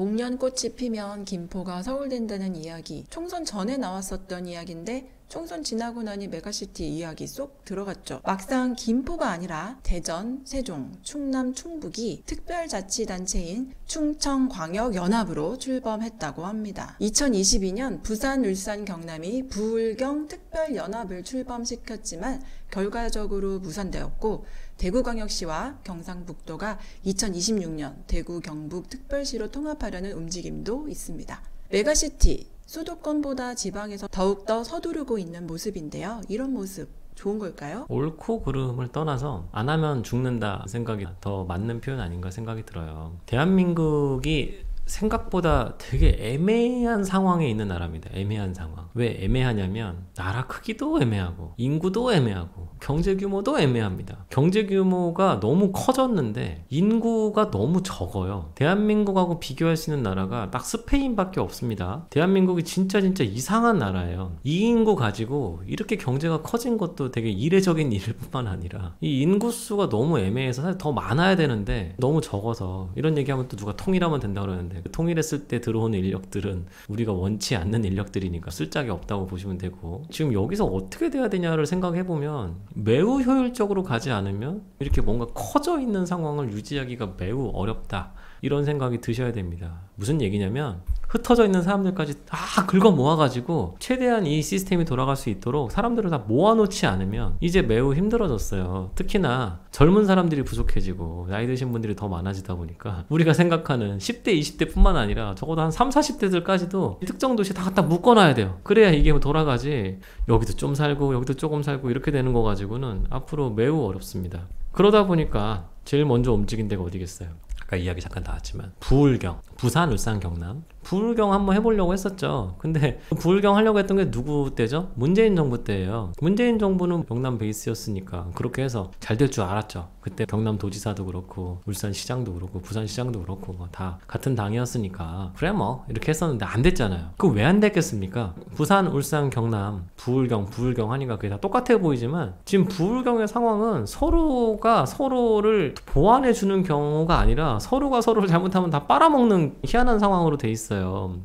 목련꽃이 피면 김포가 서울된다는 이야기, 총선 전에 나왔었던 이야기인데 총선 지나고 나니 메가시티 이야기 쏙 들어갔죠. 막상 김포가 아니라 대전, 세종, 충남, 충북이 특별자치단체인 충청광역연합으로 출범했다고 합니다. 2022년 부산, 울산, 경남이 부울경 특별연합을 출범시켰지만 결과적으로 무산되었고, 대구광역시와 경상북도가 2026년 대구 경북 특별시로 통합하려는 움직임도 있습니다. 메가시티, 수도권보다 지방에서 더욱더 서두르고 있는 모습인데요. 이런 모습 좋은 걸까요? 옳고 그름을 떠나서 안 하면 죽는다 생각이 더 맞는 표현 아닌가 생각이 들어요. 대한민국이 생각보다 되게 애매한 상황에 있는 나라입니다. 애매한 상황. 왜 애매하냐면 나라 크기도 애매하고 인구도 애매하고 경제 규모도 애매합니다. 경제 규모가 너무 커졌는데 인구가 너무 적어요. 대한민국하고 비교할 수 있는 나라가 딱 스페인밖에 없습니다. 대한민국이 진짜 이상한 나라예요. 이 인구 가지고 이렇게 경제가 커진 것도 되게 이례적인 일일 뿐만 아니라 이 인구수가 너무 애매해서 사실 더 많아야 되는데 너무 적어서, 이런 얘기하면 또 누가 통일하면 된다고 그러는데 통일했을 때 들어오는 인력들은 우리가 원치 않는 인력들이니까 쓸 짝이 없다고 보시면 되고, 지금 여기서 어떻게 돼야 되냐를 생각해보면 매우 효율적으로 가지 않으면 이렇게 뭔가 커져 있는 상황을 유지하기가 매우 어렵다, 이런 생각이 드셔야 됩니다. 무슨 얘기냐면 흩어져 있는 사람들까지 다 긁어 모아가지고 최대한 이 시스템이 돌아갈 수 있도록 사람들을 다 모아놓지 않으면 이제 매우 힘들어졌어요. 특히나 젊은 사람들이 부족해지고 나이 드신 분들이 더 많아지다 보니까 우리가 생각하는 10대, 20대 뿐만 아니라 적어도 한 3, 40대들까지도 특정 도시에 다 갖다 묶어놔야 돼요. 그래야 이게 돌아가지, 여기도 좀 살고 여기도 조금 살고 이렇게 되는 거 가지고는 앞으로 매우 어렵습니다. 그러다 보니까 제일 먼저 움직인 데가 어디겠어요? 아까 이야기 잠깐 나왔지만 부울경, 부산, 울산, 경남. 부울경 한번 해보려고 했었죠. 근데 부울경 하려고 했던 게 누구 때죠? 문재인 정부 때예요. 문재인 정부는 경남 베이스였으니까 그렇게 해서 잘 될 줄 알았죠. 그때 경남 도지사도 그렇고 울산 시장도 그렇고 부산 시장도 그렇고 다 같은 당이었으니까 그래 뭐 이렇게 했었는데 안 됐잖아요. 그거 왜 안 됐겠습니까? 부산, 울산, 경남, 부울경 하니까 그게 다 똑같아 보이지만 지금 부울경의 상황은 서로가 서로를 보완해주는 경우가 아니라 서로가 서로를 잘못하면 다 빨아먹는 희한한 상황으로 돼 있어요.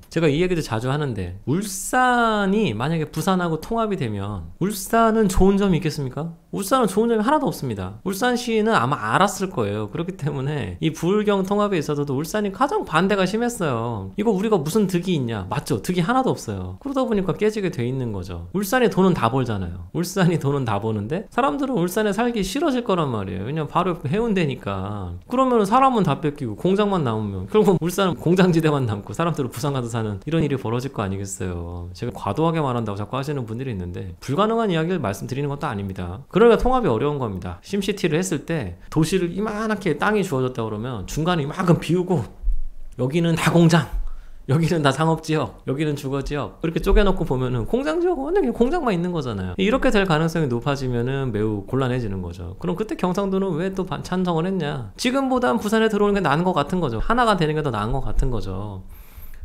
제가 이 얘기도 자주 하는데, 울산이 만약에 부산하고 통합이 되면 울산은 좋은 점이 있겠습니까? 울산은 좋은 점이 하나도 없습니다. 울산시는 아마 알았을 거예요. 그렇기 때문에 이 부울경 통합에 있어서도 울산이 가장 반대가 심했어요. 이거 우리가 무슨 득이 있냐? 맞죠? 득이 하나도 없어요. 그러다 보니까 깨지게 돼 있는 거죠. 울산이 돈은 다 벌잖아요. 울산이 돈은 다 버는데 사람들은 울산에 살기 싫어질 거란 말이에요. 왜냐면 바로 옆에 해운대니까. 그러면 사람은 다 뺏기고 공장만 남으면 결국 울산은 공장지대만 남고 사람들은 부산 가서 사는 이런 일이 벌어질 거 아니겠어요. 제가 과도하게 말한다고 자꾸 하시는 분들이 있는데 불가능한 이야기를 말씀드리는 것도 아닙니다. 그러니까 통합이 어려운 겁니다. 심시티를 했을 때 도시를 이만하게 땅이 주어졌다 그러면 중간에 이만큼 비우고 여기는 다 공장, 여기는 다 상업지역, 여기는 주거지역 이렇게 쪼개놓고 보면은 공장지역 완전히 공장만 있는 거잖아요. 이렇게 될 가능성이 높아지면은 매우 곤란해지는 거죠. 그럼 그때 경상도는 왜 또 찬성을 했냐? 지금보단 부산에 들어오는 게 나은 것 같은 거죠. 하나가 되는 게 더 나은 것 같은 거죠.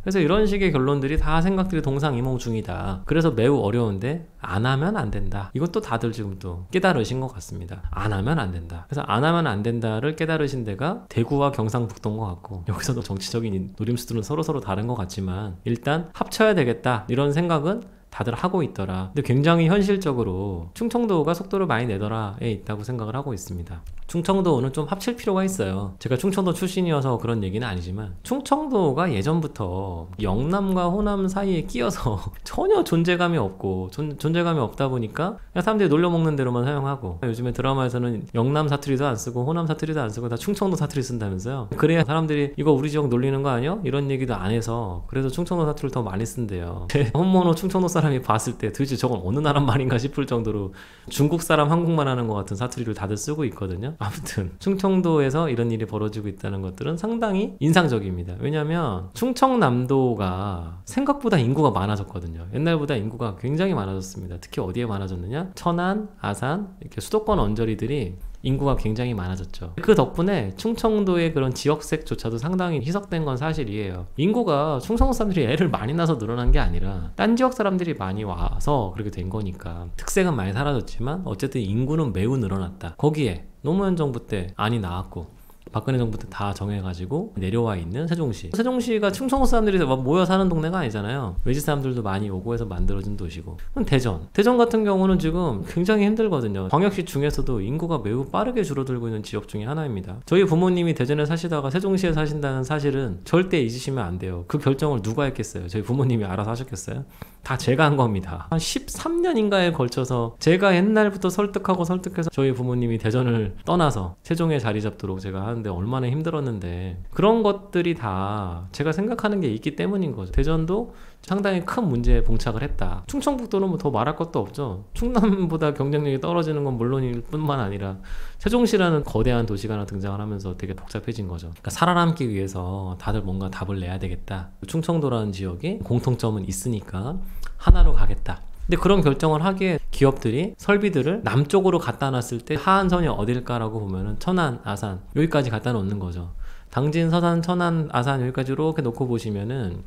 그래서 이런 식의 결론들이 다 생각들이 동상이몽중이다. 그래서 매우 어려운데 안 하면 안 된다. 이것도 다들 지금 또 깨달으신 것 같습니다. 안 하면 안 된다. 그래서 안 하면 안 된다를 깨달으신 데가 대구와 경상북도인 것 같고, 여기서도 정치적인 노림수들은 서로 다른 것 같지만 일단 합쳐야 되겠다, 이런 생각은 다들 하고 있더라. 근데 굉장히 현실적으로 충청도가 속도를 많이 내더라에 있다고 생각을 하고 있습니다. 충청도는 좀 합칠 필요가 있어요. 제가 충청도 출신이어서 그런 얘기는 아니지만 충청도가 예전부터 영남과 호남 사이에 끼어서 전혀 존재감이 없고 존재감이 없다 보니까 그냥 사람들이 놀려먹는 대로만 사용하고, 요즘에 드라마에서는 영남 사투리도 안 쓰고 호남 사투리도 안 쓰고 다 충청도 사투리 쓴다면서요. 그래야 사람들이 이거 우리 지역 놀리는 거 아니야? 이런 얘기도 안 해서 그래서 충청도 사투리를 더 많이 쓴대요. 제 홈모노 충청도 사람이 봤을 때 도대체 저건 어느 나라 말인가 싶을 정도로 중국 사람 한국말 하는 것 같은 사투리를 다들 쓰고 있거든요. 아무튼 충청도에서 이런 일이 벌어지고 있다는 것들은 상당히 인상적입니다. 왜냐면 충청남도가 생각보다 인구가 많아졌거든요. 옛날보다 인구가 굉장히 많아졌습니다. 특히 어디에 많아졌느냐? 천안, 아산, 이렇게 수도권 언저리들이 인구가 굉장히 많아졌죠. 그 덕분에 충청도의 그런 지역색조차도 상당히 희석된 건 사실이에요. 인구가 충청도 사람들이 애를 많이 낳아서 늘어난 게 아니라 딴 지역 사람들이 많이 와서 그렇게 된 거니까 특색은 많이 사라졌지만 어쨌든 인구는 매우 늘어났다. 거기에 노무현 정부 때 안이 나왔고 박근혜 정부 때 다 정해가지고 내려와 있는 세종시. 세종시가 충청 사람들이 막 모여 사는 동네가 아니잖아요. 외지 사람들도 많이 오고 해서 만들어진 도시고. 그럼 대전 같은 경우는 지금 굉장히 힘들거든요. 광역시 중에서도 인구가 매우 빠르게 줄어들고 있는 지역 중에 하나입니다. 저희 부모님이 대전에 사시다가 세종시에 사신다는 사실은 절대 잊으시면 안 돼요. 그 결정을 누가 했겠어요? 저희 부모님이 알아서 하셨겠어요? 다 제가 한 겁니다. 한 13년인가에 걸쳐서 제가 옛날부터 설득해서 저희 부모님이 대전을 떠나서 세종에 자리 잡도록 제가 하는데 얼마나 힘들었는데, 그런 것들이 다 제가 생각하는 게 있기 때문인 거죠. 대전도 상당히 큰 문제에 봉착을 했다. 충청북도는 뭐 더 말할 것도 없죠. 충남보다 경쟁력이 떨어지는 건 물론일 뿐만 아니라 세종시라는 거대한 도시가 하나 등장을 하면서 되게 복잡해진 거죠. 그러니까 살아남기 위해서 다들 뭔가 답을 내야 되겠다. 충청도라는 지역에 공통점은 있으니까 하나로 가겠다. 근데 그런 결정을 하기에 기업들이 설비들을 남쪽으로 갖다 놨을 때 하안선이 어딜까라고 보면은 천안, 아산 여기까지 갖다 놓는 거죠. 당진, 서산, 천안, 아산 여기까지 이렇게 놓고 보시면은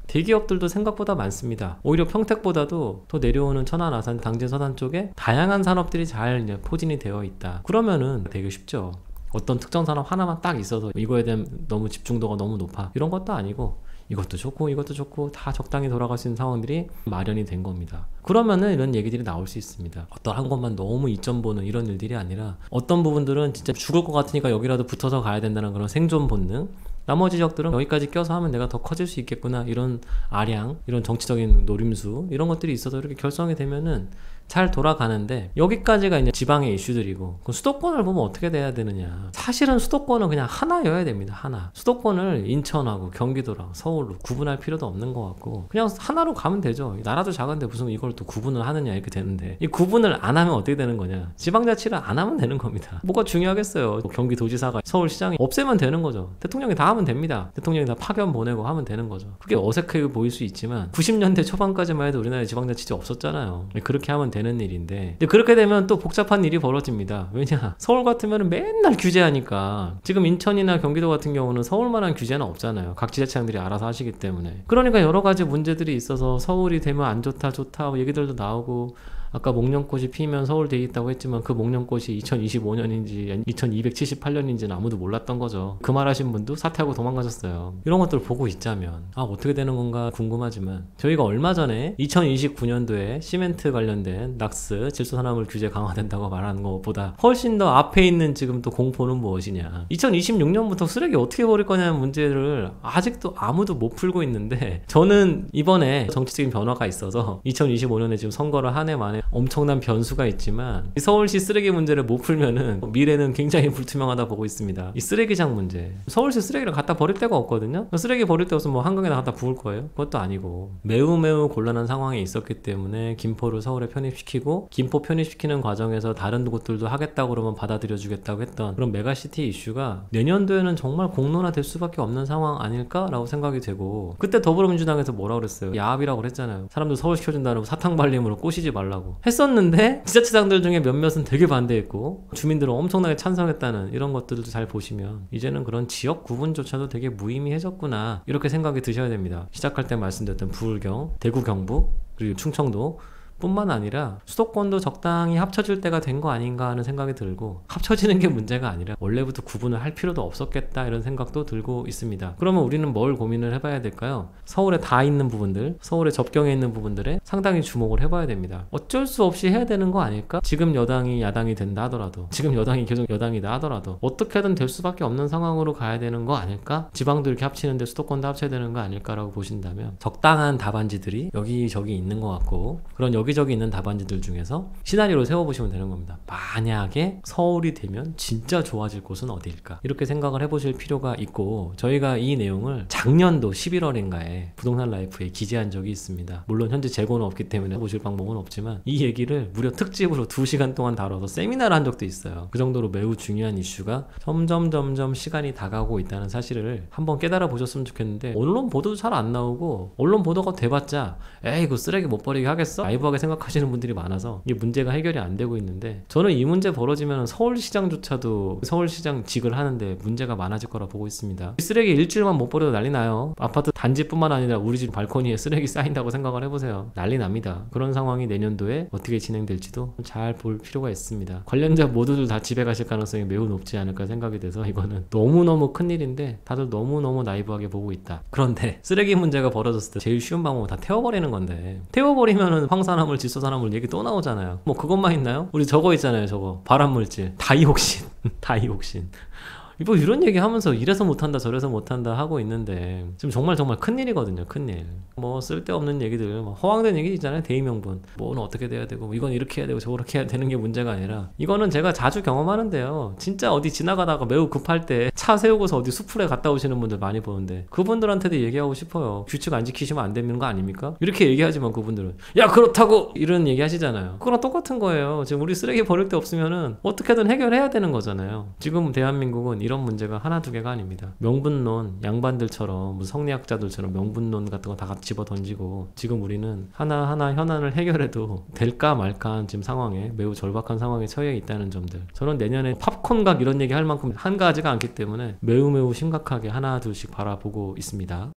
대기업들도 생각보다 많습니다. 오히려 평택보다도 더 내려오는 천안, 아산, 당진, 서산 쪽에 다양한 산업들이 잘 이제 포진이 되어 있다. 그러면은 되게 쉽죠. 어떤 특정 산업 하나만 딱 있어서 이거에 대한 너무 집중도가 너무 높아, 이런 것도 아니고 이것도 좋고 다 적당히 돌아갈 수 있는 상황들이 마련이 된 겁니다. 그러면은 이런 얘기들이 나올 수 있습니다. 어떤 한 곳만 너무 이점 보는 이런 일들이 아니라 어떤 부분들은 진짜 죽을 것 같으니까 여기라도 붙어서 가야 된다는 그런 생존 본능, 나머지 지역들은 여기까지 껴서 하면 내가 더 커질 수 있겠구나, 이런 아량, 이런 정치적인 노림수, 이런 것들이 있어서 이렇게 결성이 되면은 잘 돌아가는데, 여기까지가 이제 지방의 이슈들이고, 그 수도권을 보면 어떻게 돼야 되느냐. 사실은 수도권은 그냥 하나여야 됩니다. 하나. 수도권을 인천하고 경기도랑 서울로 구분할 필요도 없는 것 같고 그냥 하나로 가면 되죠. 나라도 작은데 무슨 이걸 또 구분을 하느냐 이렇게 되는데, 이 구분을 안 하면 어떻게 되는 거냐. 지방자치를 안 하면 되는 겁니다. 뭐가 중요하겠어요. 경기도지사가 서울시장이 없애면 되는 거죠. 대통령이 다 하면 됩니다. 대통령이 다 파견 보내고 하면 되는 거죠. 그게 어색해 보일 수 있지만 90년대 초반까지만 해도 우리나라에 지방자치제 없었잖아요. 그렇게 하면 되는 일인데, 근데 그렇게 되면 또 복잡한 일이 벌어집니다. 왜냐, 서울 같으면 맨날 규제하니까. 지금 인천이나 경기도 같은 경우는 서울만한 규제는 없잖아요. 각 지자체장들이 알아서 하시기 때문에. 그러니까 여러 가지 문제들이 있어서 서울이 되면 안 좋다 얘기들도 나오고, 아까 목련꽃이 피면 서울 되겠다고 했지만 그 목련꽃이 2025년인지 2278년인지는 아무도 몰랐던 거죠. 그 말 하신 분도 사퇴하고 도망가셨어요. 이런 것들을 보고 있자면 어떻게 되는 건가 궁금하지만, 저희가 얼마 전에 2029년도에 시멘트 관련된 낙스 질소산화물 규제 강화된다고 말하는 것보다 훨씬 더 앞에 있는 지금 또 공포는 무엇이냐. 2026년부터 쓰레기 어떻게 버릴 거냐는 문제를 아직도 아무도 못 풀고 있는데, 저는 이번에 정치적인 변화가 있어서 2025년에 지금 선거를 한 해 만에 엄청난 변수가 있지만 이 서울시 쓰레기 문제를 못 풀면은 미래는 굉장히 불투명하다 보고 있습니다. 이 쓰레기장 문제, 서울시 쓰레기를 갖다 버릴 데가 없거든요. 쓰레기 버릴 데 없으면 뭐 한강에다 갖다 부을 거예요? 그것도 아니고 매우 곤란한 상황이 있었기 때문에 김포를 서울에 편입시키고, 김포 편입시키는 과정에서 다른 곳들도 하겠다고 그러면 받아들여 주겠다고 했던 그런 메가시티 이슈가 내년도에는 정말 공론화될 수밖에 없는 상황 아닐까라고 생각이 되고, 그때 더불어민주당에서 뭐라 그랬어요? 야합이라고 그랬잖아요. 사람들 서울 시켜준다는 사탕발림으로 꼬시지 말라고 했었는데, 지자체장들 중에 몇몇은 되게 반대했고 주민들은 엄청나게 찬성했다는 이런 것들도 잘 보시면 이제는 그런 지역 구분조차도 되게 무의미해졌구나, 이렇게 생각이 드셔야 됩니다. 시작할 때 말씀드렸던 부울경, 대구, 경북, 그리고 충청도 뿐만 아니라 수도권도 적당히 합쳐질 때가 된 거 아닌가 하는 생각이 들고, 합쳐지는 게 문제가 아니라 원래부터 구분을 할 필요도 없었겠다 이런 생각도 들고 있습니다. 그러면 우리는 뭘 고민을 해봐야 될까요? 서울에 다 있는 부분들, 서울에 접경에 있는 부분들에 상당히 주목을 해봐야 됩니다. 어쩔 수 없이 해야 되는 거 아닐까? 지금 여당이 야당이 된다 하더라도, 지금 여당이 계속 여당이다 하더라도 어떻게든 될 수밖에 없는 상황으로 가야 되는 거 아닐까? 지방도 이렇게 합치는데 수도권도 합쳐야 되는 거 아닐까라고 보신다면 적당한 답안지들이 여기저기 있는 것 같고, 그런 여기저기 있는 답안지들 중에서 시나리오를 세워보시면 되는 겁니다. 만약에 서울이 되면 진짜 좋아질 곳은 어디일까? 이렇게 생각을 해보실 필요가 있고, 저희가 이 내용을 작년도 11월인가에 부동산 라이프에 기재한 적이 있습니다. 물론 현재 재고는 없기 때문에 보실 방법은 없지만 이 얘기를 무려 특집으로 2시간 동안 다뤄서 세미나를 한 적도 있어요. 그 정도로 매우 중요한 이슈가 점점 시간이 다가오고 있다는 사실을 한번 깨달아 보셨으면 좋겠는데, 언론 보도도 잘 안 나오고, 언론 보도가 돼봤자 에이 그 쓰레기 못 버리게 하겠어? 라이브하게 나이브하게 생각하시는 분들이 많아서 이게 문제가 해결이 안 되고 있는데, 저는 이 문제 벌어지면 서울시장조차도 서울시장직을 하는데 문제가 많아질 거라 보고 있습니다. 쓰레기 일주일만 못 버려도 난리 나요. 아파트 단지뿐만 아니라 우리 집 발코니에 쓰레기 쌓인다고 생각을 해보세요. 난리 납니다. 그런 상황이 내년도에 어떻게 진행될지도 잘 볼 필요가 있습니다. 관련자 모두들 다 집에 가실 가능성이 매우 높지 않을까 생각이 돼서 이거는 너무너무 큰일인데 다들 너무너무 나이브하게 보고 있다. 그런데 쓰레기 문제가 벌어졌을 때 제일 쉬운 방법은 다 태워버리는 건데, 태워버리면은 황산화물, 질소산화물 얘기 또 나오잖아요. 뭐 그것만 있나요? 우리 저거 있잖아요. 저거 발암물질 다이옥신 다이옥신. 뭐 이런 얘기 하면서 이래서 못한다 저래서 못한다 하고 있는데 지금 정말 큰일이거든요. 큰일. 뭐 쓸데없는 얘기들, 뭐 허황된 얘기 있잖아요. 대의명분, 뭐는 어떻게 돼야 되고 이건 이렇게 해야 되고 저렇게 해야 되는 게 문제가 아니라, 이거는 제가 자주 경험하는데요. 진짜 어디 지나가다가 매우 급할 때 차 세우고서 어디 수풀에 갔다 오시는 분들 많이 보는데, 그분들한테도 얘기하고 싶어요. 규칙 안 지키시면 안 되는 거 아닙니까? 이렇게 얘기하지만 그분들은 야 그렇다고 이런 얘기 하시잖아요. 그거랑 똑같은 거예요. 지금 우리 쓰레기 버릴 데 없으면은 어떻게든 해결해야 되는 거잖아요. 지금 대한민국은 이런 문제가 하나 두 개가 아닙니다. 명분론, 양반들처럼 성리학자들처럼 명분론 같은 거 다 집어 던지고, 지금 우리는 하나하나 현안을 해결해도 될까 말까한 지금 상황에, 매우 절박한 상황에 처해 있다는 점들, 저는 내년에 팝콘각 이런 얘기 할 만큼 한가하지가 않기 때문에 매우 심각하게 하나 둘씩 바라보고 있습니다.